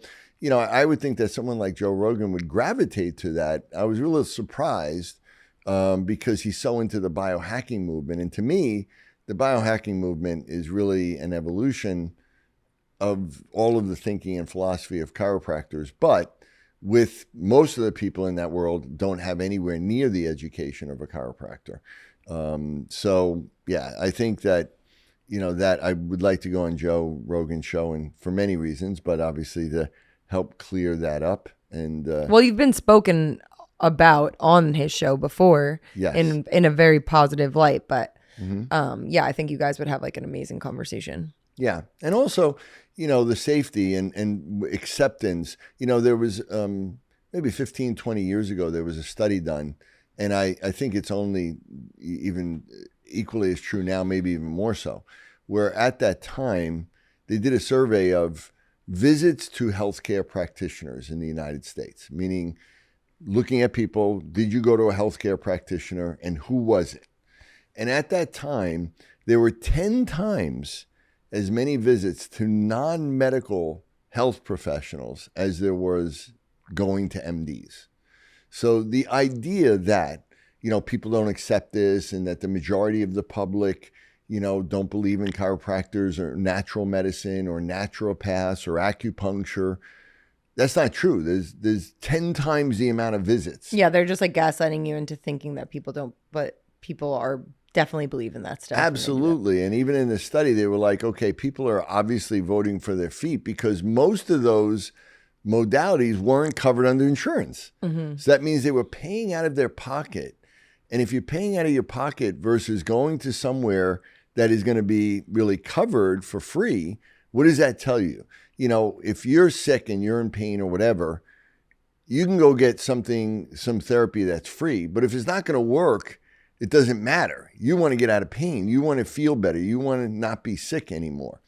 I would think that someone like Joe Rogan would gravitate to that. I was really surprised because he's so into the biohacking movement. And to me, the biohacking movement is really an evolution of all of the thinking and philosophy of chiropractors, but with most of the people in that world don't have anywhere near the education of a chiropractor. So yeah, I think that, that I would like to go on Joe Rogan's show, and for many reasons, but obviously to help clear that up. And well, you've been spoken about on his show before, yes, in a very positive light, but yeah, I think you guys would have like an amazing conversation. Yeah. And also, the safety and acceptance, there was maybe 15, 20 years ago, there was a study done, and I think it's only even equally as true now, maybe even more so, where at that time, they did a survey of visits to healthcare practitioners in the United States, meaning looking at people, did you go to a healthcare practitioner, and who was it? And at that time, there were 10 times as many visits to non-medical health professionals as there was going to MDs. So the idea that, people don't accept this, and that the majority of the public, don't believe in chiropractors or natural medicine or naturopaths or acupuncture, that's not true. There's 10 times the amount of visits. Yeah, they're just like gaslighting you into thinking that people don't, but people are definitely believe in that stuff. Absolutely. And even in the study, they were like, okay, people are obviously voting for their feet because most of those modalities weren't covered under insurance. So that means they were paying out of their pocket. And if you're paying out of your pocket versus going to somewhere that is going to be really covered for free, what does that tell you? You know, if you're sick and you're in pain or whatever, you can go get some therapy that's free. But if it's not going to work, it doesn't matter. You want to get out of pain. You want to feel better. You want to not be sick anymore.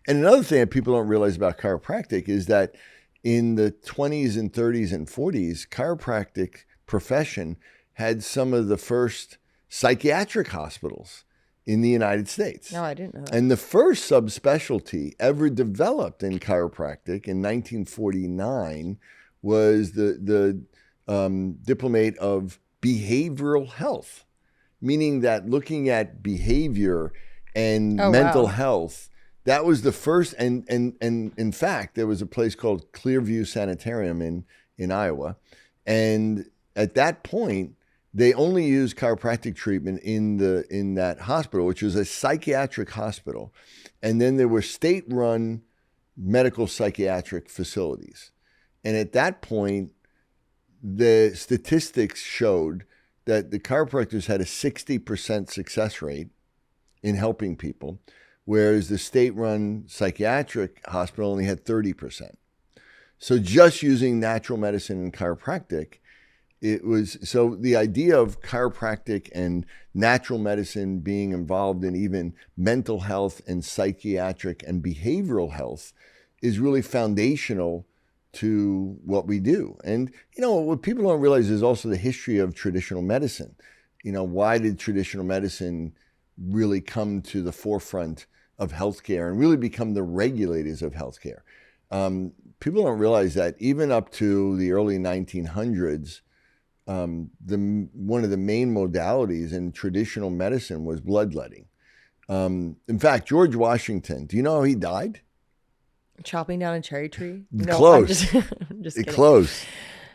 And another thing that people don't realize about chiropractic is that in the 20s and 30s and 40s, chiropractic profession had some of the first psychiatric hospitals in the United States. No, I didn't know that. And the first subspecialty ever developed in chiropractic in 1949 was the diplomate of behavioral health, meaning that looking at behavior and mental health, that was the first. And in fact, there was a place called Clearview Sanitarium in Iowa. And at that point, they only used chiropractic treatment in that hospital, which was a psychiatric hospital. And then there were state-run medical psychiatric facilities. And at that point, the statistics showed that the chiropractors had a 60% success rate in helping people, whereas the state-run psychiatric hospital only had 30%. So just using natural medicine and chiropractic, so the idea of chiropractic and natural medicine being involved in even mental health and psychiatric and behavioral health is really foundational to what we do. And, you know, what people don't realize is also the history of traditional medicine. You know, why did traditional medicine really come to the forefront of healthcare and really become the regulators of healthcare? People don't realize that even up to the early 1900s, one of the main modalities in traditional medicine was bloodletting. In fact, George Washington, do you know how he died? Chopping down a cherry tree? No, Close. I'm just kidding. Close.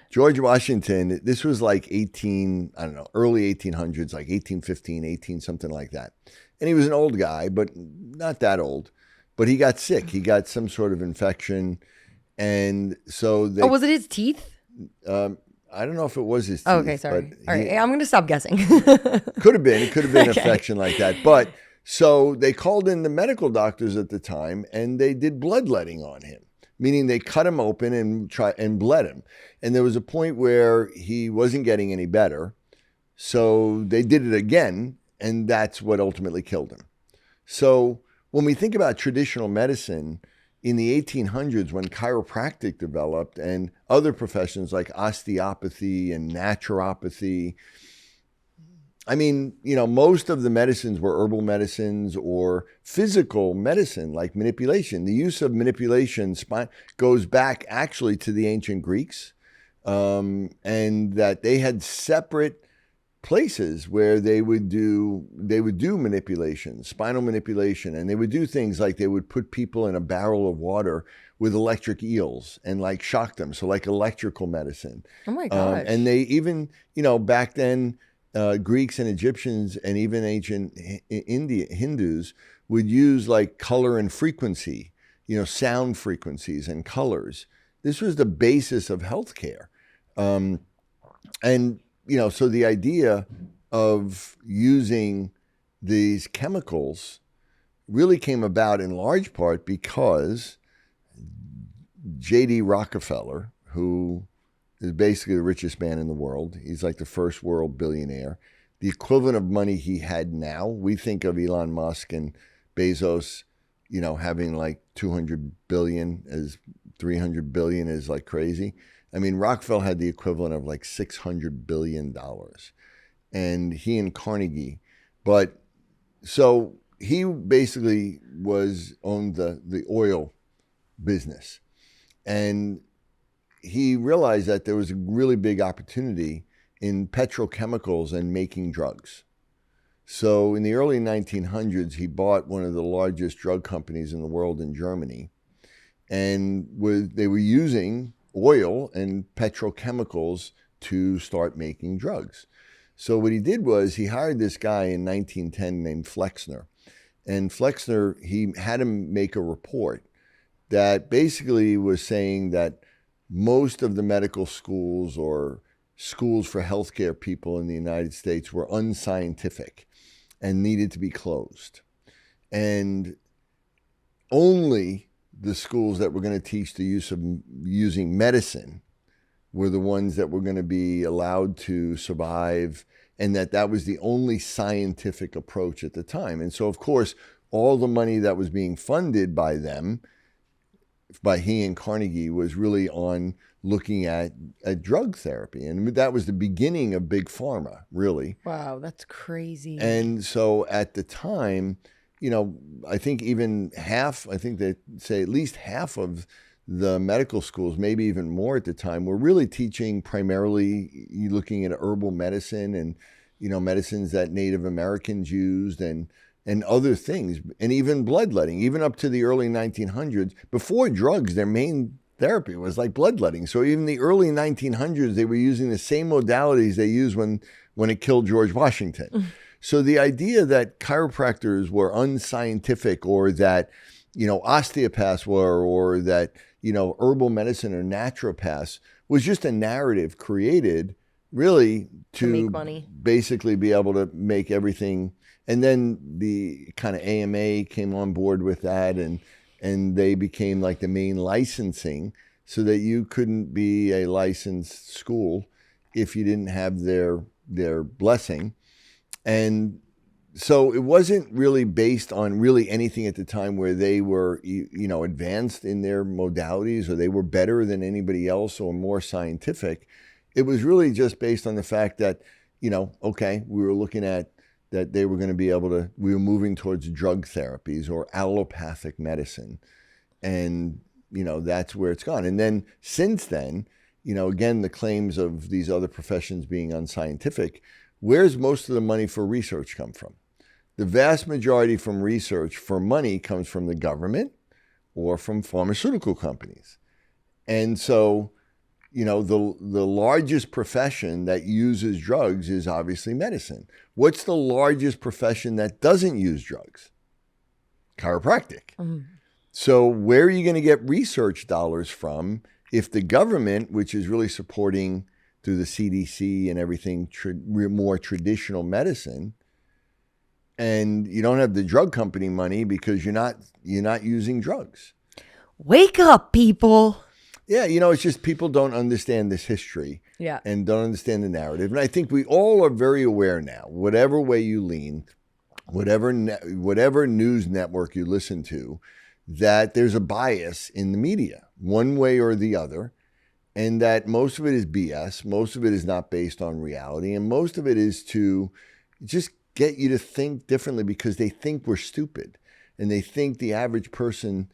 George Washington, this was like early 1800s, like 1815, 18, something like that. And he was an old guy, but not that old. But he got sick. He got some sort of infection. And so they... Oh, was it his teeth? I don't know if it was his teeth. Oh, okay, sorry. All right, I'm going to stop guessing. Could have been. It could have been an Okay. infection like that. But so they called in the medical doctors at the time, and they did bloodletting on him, meaning they cut him open and bled him. And there was a point where he wasn't getting any better. So they did it again, and that's what ultimately killed him. So when we think about traditional medicine, in the 1800s, when chiropractic developed and other professions like osteopathy and naturopathy, I mean, you know, most of the medicines were herbal medicines or physical medicine like manipulation. The use of manipulation goes back actually to the ancient Greeks, and that they had separate places where they would do manipulation, spinal manipulation, and they would do things like they would put people in a barrel of water with electric eels and like shock them. So like electrical medicine. Oh my gosh. And they even, you know, back then, Greeks and Egyptians and even ancient Hindus would use like color and frequency, you know, sound frequencies and colors. This was the basis of healthcare. And you know, so the idea of using these chemicals really came about in large part because J.D. Rockefeller, who is basically the richest man in the world, he's like the first world billionaire, the equivalent of money he had now. We think of Elon Musk and Bezos, you know, having like 200 billion as 300 billion is like crazy. I mean, Rockefeller had the equivalent of like $600 billion, and he and Carnegie. But so he basically owned the oil business, and he realized that there was a really big opportunity in petrochemicals and making drugs. So in the early 1900s, he bought one of the largest drug companies in the world in Germany, and they were using oil and petrochemicals to start making drugs. So what he did was he hired this guy in 1910 named Flexner. And Flexner, he had him make a report that basically was saying that most of the medical schools or schools for healthcare people in the United States were unscientific and needed to be closed. And only the schools that were going to teach the use of using medicine were the ones that were going to be allowed to survive, and that was the only scientific approach at the time. And so, of course, all the money that was being funded by them, by he and Carnegie, was really on looking at drug therapy. And that was the beginning of big pharma, really. Wow, that's crazy. And so at the time, I think they say at least half of the medical schools, maybe even more at the time, were really teaching primarily looking at herbal medicine and, medicines that Native Americans used and other things, and even bloodletting, even up to the early 1900s. Before drugs, their main therapy was like bloodletting. So even the early 1900s, they were using the same modalities they used when it killed George Washington. So the idea that chiropractors were unscientific, or that, osteopaths were, or that, herbal medicine or naturopaths, was just a narrative created really to make money, basically be able to make everything. And then the kind of AMA came on board with that, and they became like the main licensing, so that you couldn't be a licensed school if you didn't have their blessing. And so it wasn't really based on really anything at the time where they were, advanced in their modalities, or they were better than anybody else or more scientific. It was really just based on the fact that, okay, we were looking at that they were going to be able to, we were moving towards drug therapies or allopathic medicine. And, that's where it's gone. And then since then, again, the claims of these other professions being unscientific, where's most of the money for research come from? The vast majority from research for money comes from the government or from pharmaceutical companies. And so, the largest profession that uses drugs is obviously medicine. What's the largest profession that doesn't use drugs? Chiropractic. Mm-hmm. So where are you going to get research dollars from if the government, which is really supporting through the CDC and everything, more traditional medicine, and you don't have the drug company money because you're not using drugs? Wake up, people. Yeah, it's just people don't understand this history, and don't understand the narrative. And I think we all are very aware now, whatever way you lean, whatever news network you listen to, that there's a bias in the media, one way or the other, and that most of it is BS, most of it is not based on reality, and most of it is to just get you to think differently because they think we're stupid, and they think the average person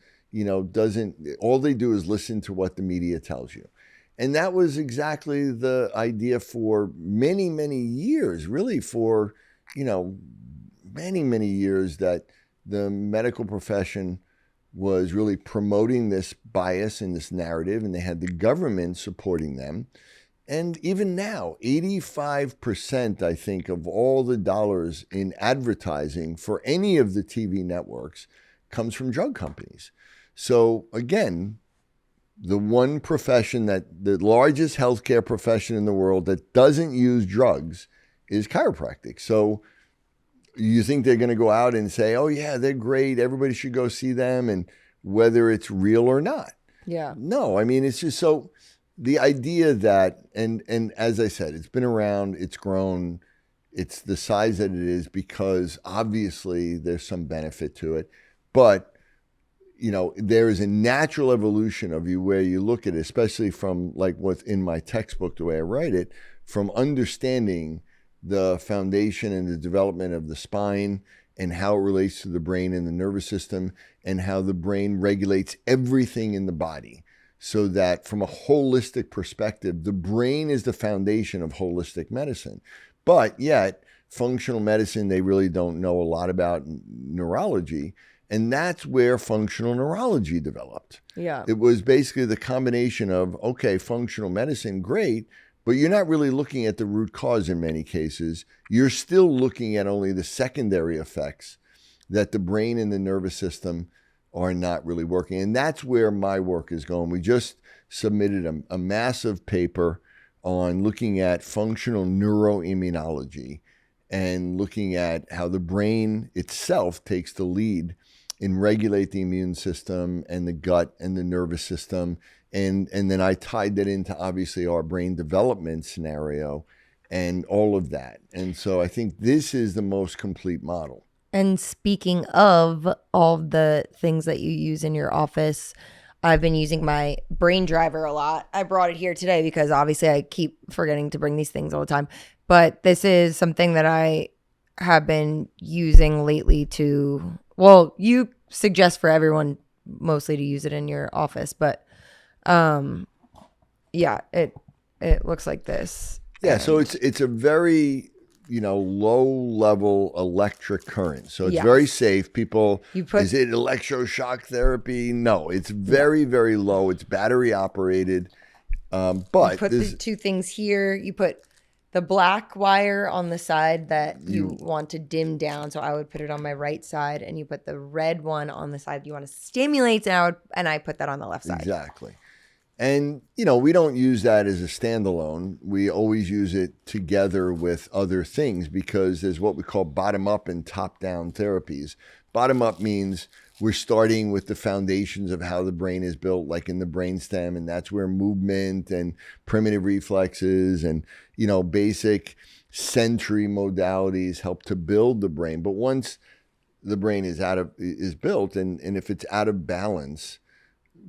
all they do is listen to what the media tells you. And that was exactly the idea for many, many years, really for, many, many years, that the medical profession was really promoting this bias and this narrative, and they had the government supporting them. And even now, 85%, I think, of all the dollars in advertising for any of the TV networks comes from drug companies. So again, the one profession that the largest healthcare profession in the world that doesn't use drugs is chiropractic. So you think they're going to go out and say, oh yeah, they're great, everybody should go see them, and whether it's real or not. Yeah. No, I mean, it's just so the idea that, and as I said, it's been around, it's grown, it's the size that it is because obviously there's some benefit to it, but there is a natural evolution of where you look at it, especially from like what's in my textbook, the way I write it, from understanding the foundation and the development of the spine and how it relates to the brain and the nervous system and how the brain regulates everything in the body. So that from a holistic perspective, the brain is the foundation of holistic medicine. But yet, functional medicine, they really don't know a lot about neurology. And that's where functional neurology developed. Yeah. It was basically the combination of, okay, functional medicine, great, but you're not really looking at the root cause in many cases. You're still looking at only the secondary effects, that the brain and the nervous system are not really working. And that's where my work is going. We just submitted a massive paper on looking at functional neuroimmunology and looking at how the brain itself takes the lead in regulate the immune system and the gut and the nervous system. And then I tied that into obviously our brain development scenario and all of that. And so I think this is the most complete model. And speaking of all the things that you use in your office, I've been using my brain driver a lot. I brought it here today because obviously I keep forgetting to bring these things all the time. But this is something that I have been using lately to, well, you suggest for everyone mostly to use it in your office, but yeah, it looks like this. Yeah, so it's a very, low level electric current. So it's very safe. People, is it electroshock therapy? No, it's very, very low. It's battery operated. But you put the two things here. You put the black wire on the side that you want to dim down. So I would put it on my right side, and you put the red one on the side you want to stimulate, and I put that on the left side. Exactly. And, we don't use that as a standalone. We always use it together with other things because there's what we call bottom-up and top-down therapies. Bottom-up means we're starting with the foundations of how the brain is built, like in the brainstem, and that's where movement and primitive reflexes and, basic sensory modalities help to build the brain. But once the brain is built, and if it's out of balance,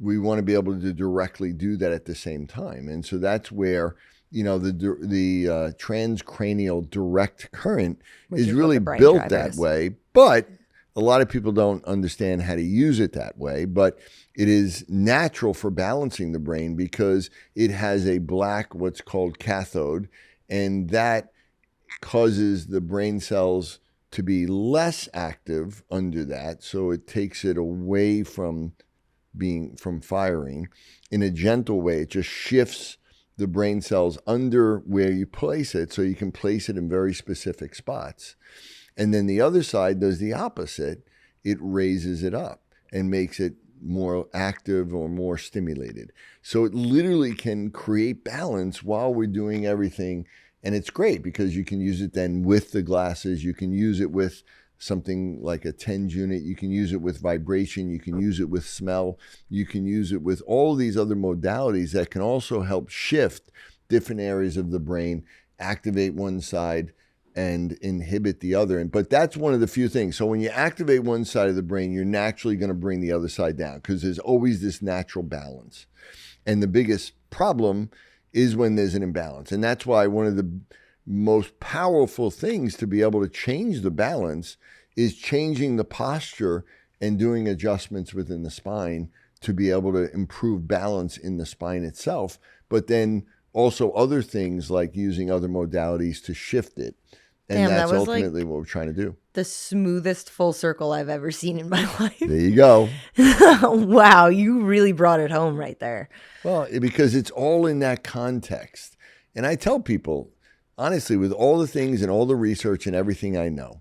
we want to be able to directly do that at the same time. And so that's where, the transcranial direct current is really built that way. But a lot of people don't understand how to use it that way. But it is natural for balancing the brain because it has a black, what's called cathode, and that causes the brain cells to be less active under that. So it takes it away from firing in a gentle way. It just shifts the brain cells under where you place it, so you can place it in very specific spots. And then the other side does the opposite. It raises it up and makes it more active or more stimulated. So it literally can create balance while we're doing everything. And it's great because you can use it then with the glasses. You can use it with something like a TENS unit. You can use it with vibration. You can use it with smell. You can use it with all these other modalities that can also help shift different areas of the brain, activate one side and inhibit the other. But that's one of the few things. So when you activate one side of the brain, you're naturally going to bring the other side down because there's always this natural balance. And the biggest problem is when there's an imbalance. And that's why one of the most powerful things to be able to change the balance is changing the posture and doing adjustments within the spine to be able to improve balance in the spine itself, but then also other things like using other modalities to shift it. And that's ultimately what we're trying to do. The smoothest full circle I've ever seen in my life. There you go. Wow, you really brought it home right there. Well, because it's all in that context. And I tell people, honestly, with all the things and all the research and everything I know,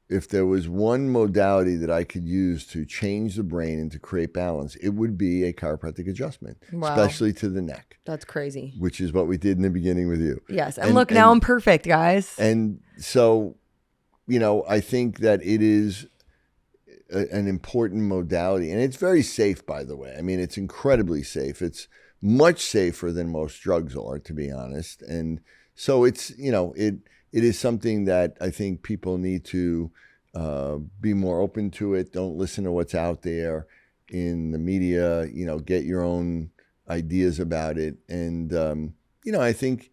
if there was one modality that I could use to change the brain and to create balance, it would be a chiropractic adjustment, especially to the neck. That's crazy. Which is what we did in the beginning with you. Yes. And look, now I'm perfect, guys. And so, I think that it is an important modality. And it's very safe, by the way. I mean, it's incredibly safe. It's much safer than most drugs are, to be honest. And so it's, it is something that I think people need to be more open to it. Don't listen to what's out there in the media, get your own ideas about it. And, I think,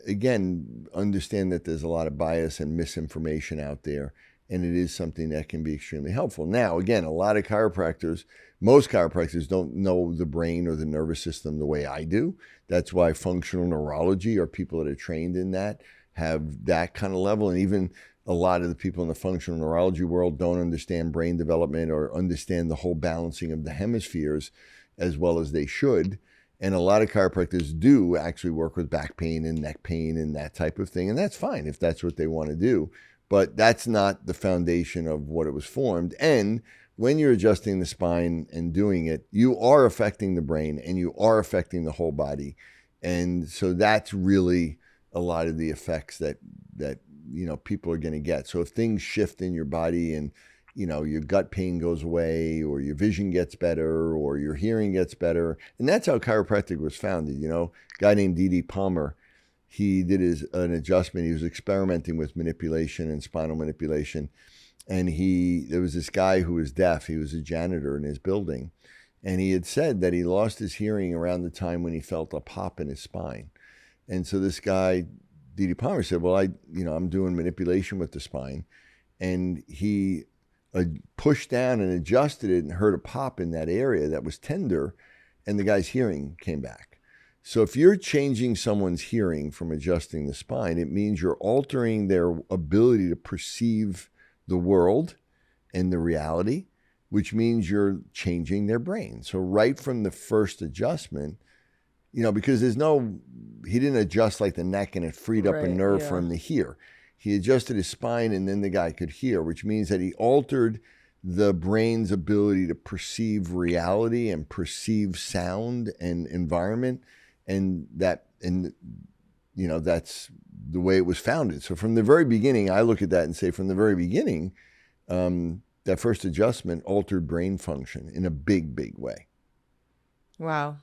again, understand that there's a lot of bias and misinformation out there. And it is something that can be extremely helpful. Now, again, most chiropractors don't know the brain or the nervous system the way I do. That's why functional neurology or people that are trained in that have that kind of level. And even a lot of the people in the functional neurology world don't understand brain development or understand the whole balancing of the hemispheres as well as they should. And a lot of chiropractors do actually work with back pain and neck pain and that type of thing. And that's fine if that's what they want to do. But that's not the foundation of what it was formed. And when you're adjusting the spine and doing it, you are affecting the brain and you are affecting the whole body. And so that's really a lot of the effects that people are going to get. So if things shift in your body and your gut pain goes away, or your vision gets better, or your hearing gets better. And that's how chiropractic was founded. A guy named D.D. Palmer, he did an adjustment. He was experimenting with manipulation and spinal manipulation. And there was this guy who was deaf. He was a janitor in his building. And he had said that he lost his hearing around the time when he felt a pop in his spine. And so this guy, D.D. Palmer, said, well, I'm doing manipulation with the spine. And he pushed down and adjusted it and heard a pop in that area that was tender, and the guy's hearing came back. So if you're changing someone's hearing from adjusting the spine, it means you're altering their ability to perceive the world and the reality, which means you're changing their brain. So right from the first adjustment, because he didn't adjust like the neck and it freed up a nerve for him to hear. He adjusted his spine and then the guy could hear, which means that he altered the brain's ability to perceive reality and perceive sound and environment. And that's the way it was founded. So from the very beginning, I look at that and say from the very beginning, that first adjustment altered brain function in a big, big way. Wow.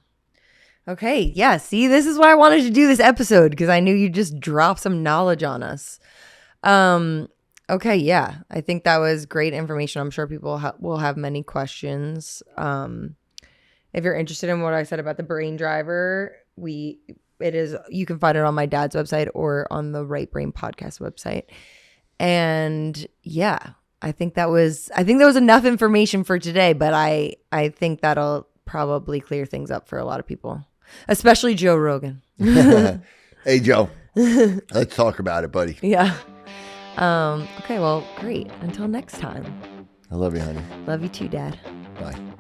Okay. Yeah. See, this is why I wanted to do this episode, because I knew you'd just drop some knowledge on us. Okay. Yeah. I think that was great information. I'm sure people will have many questions. If you're interested in what I said about the brain driver, you can find it on my dad's website or on the Right Brain podcast website. And yeah, I think that was enough information for today, but I think that'll probably clear things up for a lot of people, especially Joe Rogan. Hey, Joe, let's talk about it, buddy. Yeah. Okay. Well, great. Until next time. I love you, honey. Love you too, Dad. Bye.